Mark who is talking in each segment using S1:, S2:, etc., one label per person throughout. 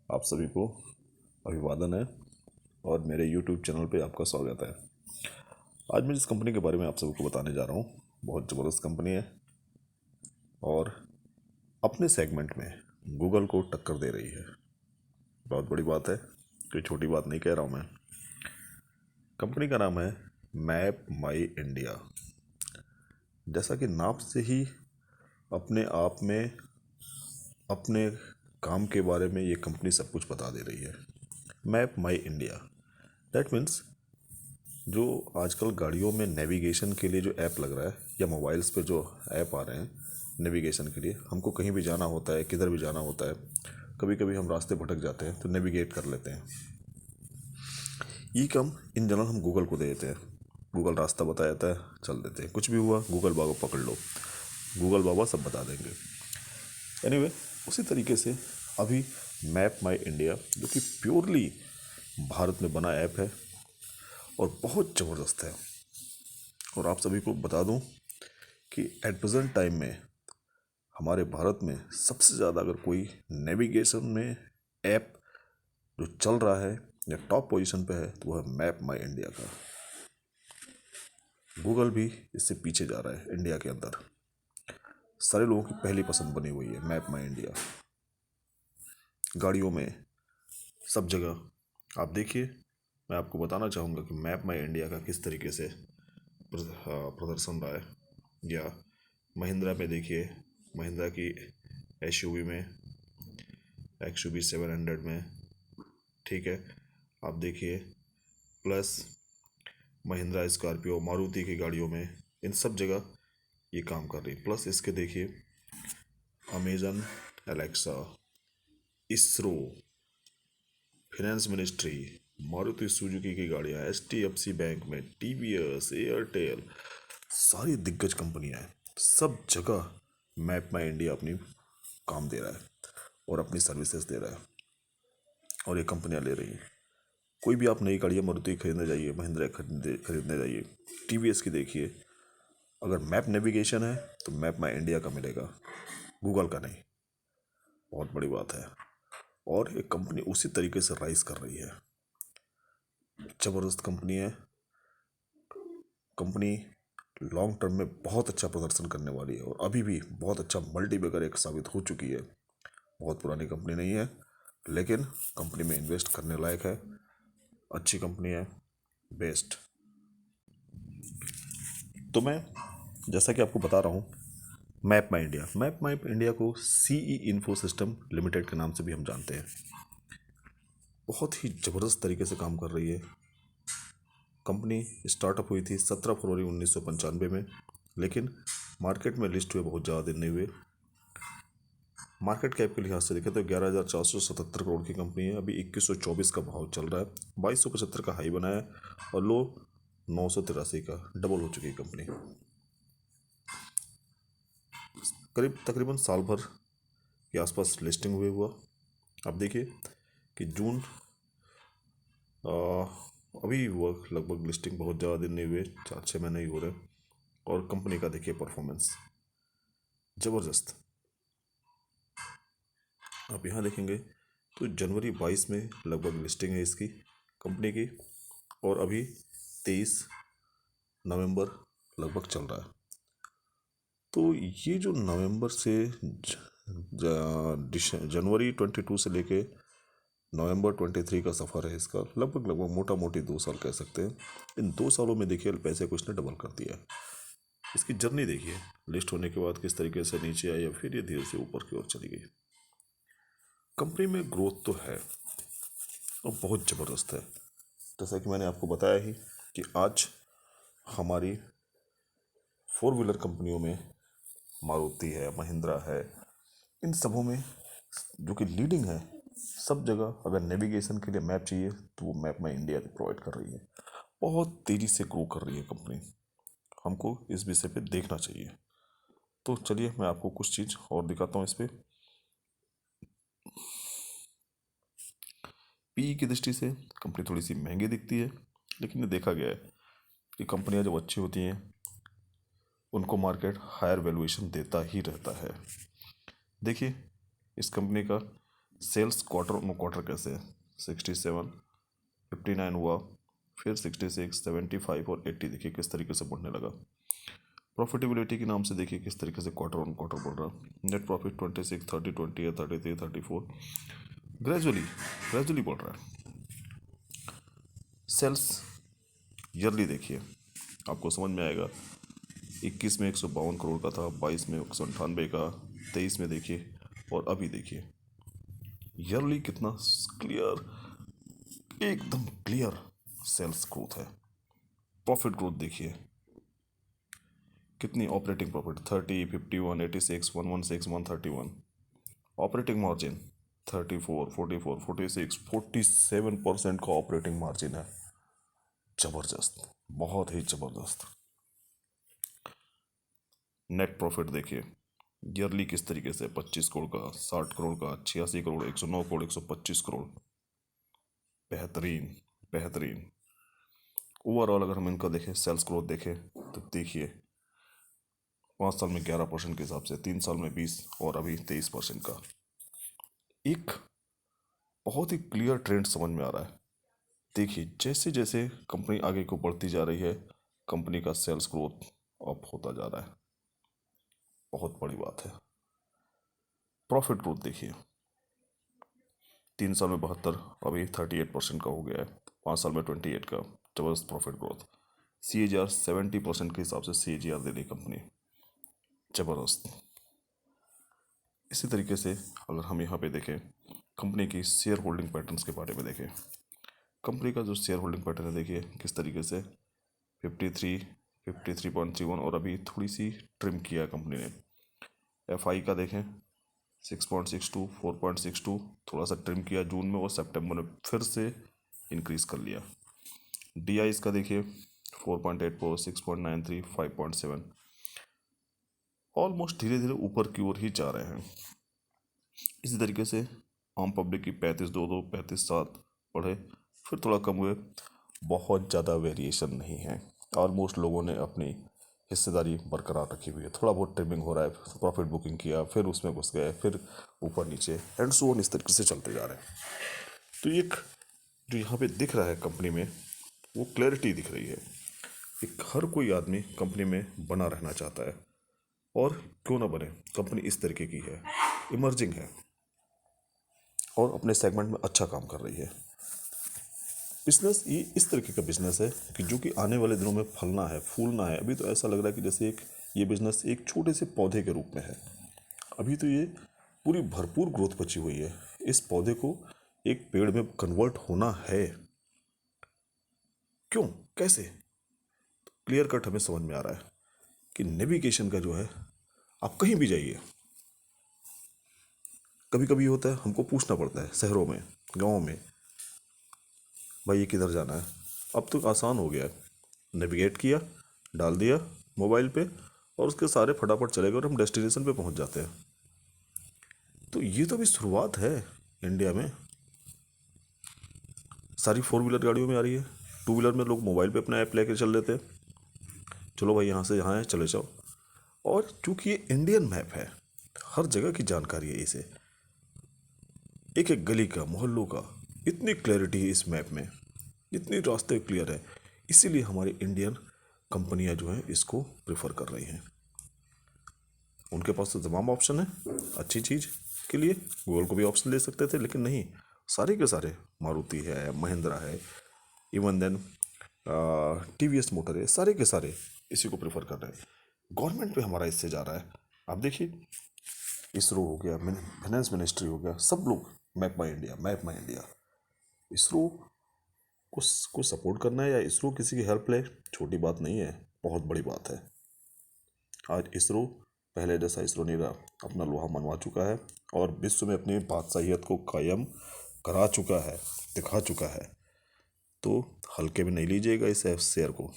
S1: आप सभी को अभिवादन है और मेरे YouTube चैनल पे आपका स्वागत है। आज मैं जिस कंपनी के बारे में आप सबको बताने जा रहा हूँ बहुत ज़बरदस्त कंपनी है और अपने सेगमेंट में गूगल को टक्कर दे रही है। बहुत बड़ी बात है, कोई छोटी बात नहीं कह रहा हूँ मैं। कंपनी का नाम है मैप माई इंडिया। जैसा कि नाम से ही अपने आप में अपने काम के बारे में ये कंपनी सब कुछ बता दे रही है। Map my India that means जो आजकल गाड़ियों में नेविगेशन के लिए जो ऐप लग रहा है या मोबाइल्स पे जो ऐप आ रहे हैं नेविगेशन के लिए, हमको कहीं भी जाना होता है, किधर भी जाना होता है, कभी कभी हम रास्ते भटक जाते हैं तो नेविगेट कर लेते हैं। ये काम इन जनरल हम गूगल को दे देते हैं। गूगल रास्ता बता देता है, चल देते हैं। कुछ भी हुआ गूगल बाबा पकड़ लो, गूगल बाबा सब बता देंगे। एनीवे उसी तरीके से अभी मैप माई इंडिया जो कि प्योरली भारत में बना ऐप है और बहुत ज़बरदस्त है। और आप सभी को बता दूं कि एट प्रेजेंट टाइम में हमारे भारत में सबसे ज़्यादा अगर कोई नेविगेशन में ऐप जो चल रहा है या टॉप पोजीशन पे है तो वह है मैप माई इंडिया का। गूगल भी इससे पीछे जा रहा है। इंडिया के अंदर सारे लोगों की पहली पसंद बनी हुई है मैप माई इंडिया। गाड़ियों में सब जगह आप देखिए, मैं आपको बताना चाहूँगा कि मैप माई इंडिया का किस तरीके से प्रदर्शन रहा है। या महिंद्रा में देखिए, महिंद्रा की एसयूवी में XUV 700 में, ठीक है, आप देखिए, प्लस महिंद्रा स्कॉर्पियो, मारुति की गाड़ियों में, इन सब जगह ये काम कर रही है। प्लस इसके देखिए Amazon Alexa, ISRO, finance ministry, Maruti Suzuki की गाड़ियाँ, HDFC बैंक में, TVS, एयरटेल, सारी दिग्गज कंपनियाँ हैं। सब जगह मैप माई इंडिया अपनी काम दे रहा है और अपनी सर्विसेज दे रहा है और ये कंपनियाँ ले रही हैं। कोई भी आप नई गाड़ियाँ मारुति खरीदने जाइए, महिंद्रा खरीदने जाइए, TVS की देखिए, अगर मैप नेविगेशन है तो मैप माई इंडिया का मिलेगा, गूगल का नहीं। बहुत बड़ी बात है और ये कंपनी उसी तरीके से राइज कर रही है। ज़बरदस्त कंपनी है। कंपनी लॉन्ग टर्म में बहुत अच्छा प्रदर्शन करने वाली है और अभी भी बहुत अच्छा मल्टीबैगर एक साबित हो चुकी है। बहुत पुरानी कंपनी नहीं है लेकिन कंपनी में इन्वेस्ट करने लायक है। अच्छी कंपनी है, बेस्ट। तो मैं जैसा कि आपको बता रहा हूँ मैप माई इंडिया को CE इन्फो सिस्टम लिमिटेड के नाम से भी हम जानते हैं। बहुत ही ज़बरदस्त तरीके से काम कर रही है। कंपनी स्टार्टअप हुई थी 17 फरवरी 1995 में, लेकिन मार्केट में लिस्ट हुए बहुत ज़्यादा दिन नहीं हुए। मार्केट कैप के लिहाज से देखें तो 11,477 करोड़ की कंपनी है। अभी 2124 का भाव चल रहा है। 2275 का हाई बना है और लो 983 का, डबल हो चुकी है कंपनी। करीब तकरीबन साल भर के आसपास लिस्टिंग हुए हुआ। अब देखिए कि जून अभी हुआ, लगभग लिस्टिंग बहुत ज़्यादा दिन नहीं हुए, 4-6 महीने ही हो रहे। और कंपनी का देखिए परफॉर्मेंस ज़बरदस्त। आप यहाँ देखेंगे तो जनवरी 22 में लगभग लिस्टिंग है इसकी कंपनी की और अभी 23 नवंबर लगभग चल रहा है। तो ये जो नवंबर से जनवरी 22 से लेके नवंबर 23 का सफ़र है इसका, लगभग मोटा मोटी 2 साल कह सकते हैं। इन 2 सालों में देखिए पैसे कुछ ने डबल कर दिया। इसकी जर्नी देखिए, लिस्ट होने के बाद किस तरीके से नीचे आई और फिर ये धीरे से ऊपर की ओर चली गई। कंपनी में ग्रोथ तो है और बहुत ज़बरदस्त है। जैसा कि मैंने आपको बताया ही कि आज हमारी 4 व्हीलर कंपनियों में मारुति है, महिंद्रा है, इन सबों में जो कि लीडिंग है, सब जगह अगर नेविगेशन के लिए मैप चाहिए तो वो मैप माई इंडिया प्रोवाइड कर रही है। बहुत तेज़ी से ग्रो कर रही है कंपनी, हमको इस विषय पे देखना चाहिए। तो चलिए मैं आपको कुछ चीज़ और दिखाता हूँ इस पर। PE की दृष्टि से कंपनी थोड़ी सी महंगी दिखती है, लेकिन ये देखा गया है कि कंपनियां जब अच्छी होती हैं उनको मार्केट हायर वैल्यूएशन देता ही रहता है। देखिए इस कंपनी का सेल्स क्वार्टर ऑन क्वार्टर कैसे है, 67, 59 हुआ, फिर 66, 75 और 80, देखिए किस तरीके से बढ़ने लगा। प्रॉफिटेबिलिटी के नाम से देखिए किस तरीके से क्वार्टर ऑन क्वार्टर बढ़ रहा। नेट प्रॉफिट 26, 30, 20 या 33, 34, ग्रेजुअली ग्रेजुअली बढ़ रहा है। सेल्स ईयरली देखिए, आपको समझ में आएगा। 21 में 152 करोड़ का था, 22 में 198 का, 23 में देखिए, और अभी देखिए ईयरली कितना क्लियर, एकदम क्लियर सेल्स ग्रोथ है। प्रॉफिट ग्रोथ देखिए कितनी, ऑपरेटिंग प्रॉफिट 30, 51, 86, 116, 131, ऑपरेटिंग मार्जिन 34, 44, 46, 47% का ऑपरेटिंग मार्जिन है। जबरदस्त, बहुत ही जबरदस्त। नेट प्रॉफिट देखिए ईयरली किस तरीके से, 25 करोड़ का, 60 करोड़ का, 86 करोड़, 109 करोड़, 125 करोड़। बेहतरीन बेहतरीन। ओवरऑल अगर हम इनका देखें, सेल्स ग्रोथ देखें तो देखिए 5 साल में 11% के हिसाब से, 3 साल में 20 और अभी 23% का। एक बहुत ही क्लियर ट्रेंड समझ में आ रहा है। देखिए जैसे जैसे कंपनी आगे को बढ़ती जा रही है, कंपनी का सेल्स ग्रोथ अप होता जा रहा है। बहुत बड़ी बात है। प्रॉफिट ग्रोथ देखिए, 3 साल में 72, अभी 38% का हो गया है, 5 साल में 28 का। जबरदस्त प्रॉफिट ग्रोथ। CAGR 70% के हिसाब से CAGR दे रही कंपनी, जबरदस्त। इसी तरीके से अगर हम यहाँ पे देखें कंपनी की शेयर होल्डिंग पैटर्न्स के बारे में देखें, कंपनी का जो शेयर होल्डिंग पैटर्न है देखिए किस तरीके से, 53, 53.31, और अभी थोड़ी सी ट्रिम किया है कंपनी ने। FI का देखें 6.62, 4.62, थोड़ा सा ट्रिम किया जून में और सितंबर में फिर से इंक्रीज कर लिया। DI इसका देखिए 4.84, 6.93, 5.7, ऑलमोस्ट धीरे धीरे ऊपर की ओर ही जा रहे हैं। इसी तरीके से आम पब्लिक की 35.22, 35.7 बढ़े, फिर थोड़ा कम हुए, बहुत ज़्यादा वेरिएशन नहीं है। ऑलमोस्ट लोगों ने अपनी हिस्सेदारी बरकरार रखी हुई है। थोड़ा बहुत ट्रिमिंग हो रहा है, प्रॉफिट बुकिंग किया, फिर उसमें घुस गए, फिर ऊपर नीचे, एंड सो ऑन, इस तरीके से चलते जा रहे हैं। तो एक जो यहाँ पे दिख रहा है कंपनी में, वो क्लैरिटी दिख रही है। एक हर कोई आदमी कंपनी में बना रहना चाहता है, और क्यों ना बने, कंपनी इस तरीके की है, इमर्जिंग है और अपने सेगमेंट में अच्छा काम कर रही है। बिजनेस ये इस तरीके का बिजनेस है कि जो कि आने वाले दिनों में फलना है, फूलना है। अभी तो ऐसा लग रहा है कि जैसे ये बिजनेस एक छोटे से पौधे के रूप में है। अभी तो ये पूरी भरपूर ग्रोथ बची हुई है। इस पौधे को एक पेड़ में कन्वर्ट होना है। क्यों, कैसे, क्लियर कट हमें समझ में आ रहा है कि नेविगेशन का जो है, आप कहीं भी जाइए, कभी कभी होता है हमको पूछना पड़ता है शहरों में, गाँव में, भाई ये किधर जाना है। अब तो आसान हो गया है, नेविगेट किया, डाल दिया मोबाइल पे, और उसके सारे फटाफट चले गए और हम डेस्टिनेशन पे पहुंच जाते हैं। तो ये तो अभी शुरुआत है इंडिया में। सारी 4 व्हीलर गाड़ियों में आ रही है। 2 व्हीलर में लोग मोबाइल पे अपना ऐप लेके चल देते हैं, चलो भाई यहाँ से यहाँ है चले जाओ। और चूंकि ये इंडियन मैप है, हर जगह की जानकारी है इसे, एक एक गली का, मोहल्लों का, इतनी क्लैरिटी है इस मैप में, इतनी रास्ते क्लियर है। इसीलिए हमारी इंडियन कंपनियां जो हैं इसको प्रेफर कर रही हैं। उनके पास तो तमाम ऑप्शन है अच्छी चीज़ के लिए, गूगल को भी ऑप्शन दे सकते थे, लेकिन नहीं, सारे के सारे, मारुति है, महिंद्रा है, इवन देन TVS मोटर है, सारे के सारे इसी को प्रेफर कर रहे हैं। गवर्नमेंट पे हमारा इससे जा रहा है। आप देखिए इसरो हो गया, फाइनेंस मिनिस्ट्री हो गया, सब लोग मैप माई इंडिया, मैप माई इंडिया। इसरो को सपोर्ट करना है या इसरो किसी की हेल्प ले, छोटी बात नहीं है, बहुत बड़ी बात है। आज इसरो पहले जैसा इसरो नहीं रहा, अपना लोहा मनवा चुका है और विश्व में अपनी बादशाहियत को कायम करा चुका है, दिखा चुका है। तो हल्के में नहीं लीजिएगा इस शेयर को,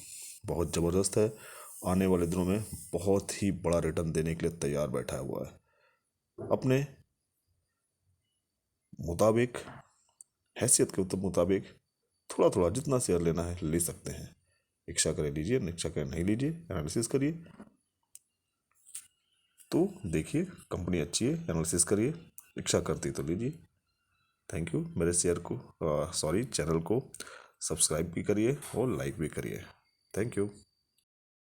S1: बहुत ज़बरदस्त है। आने वाले दिनों में बहुत ही बड़ा रिटर्न देने के लिए तैयार बैठा हुआ है। अपने मुताबिक, हैसियत के मुताबिक थोड़ा थोड़ा जितना शेयर लेना है ले सकते हैं। इच्छा करें लीजिए, इच्छा करें नहीं लीजिए, एनालिसिस करिए। तो देखिए कंपनी अच्छी है, एनालिसिस करिए, इच्छा करती तो लीजिए। Thank you. मेरे चैनल को सब्सक्राइब भी करिए और लाइक भी करिए। Thank you.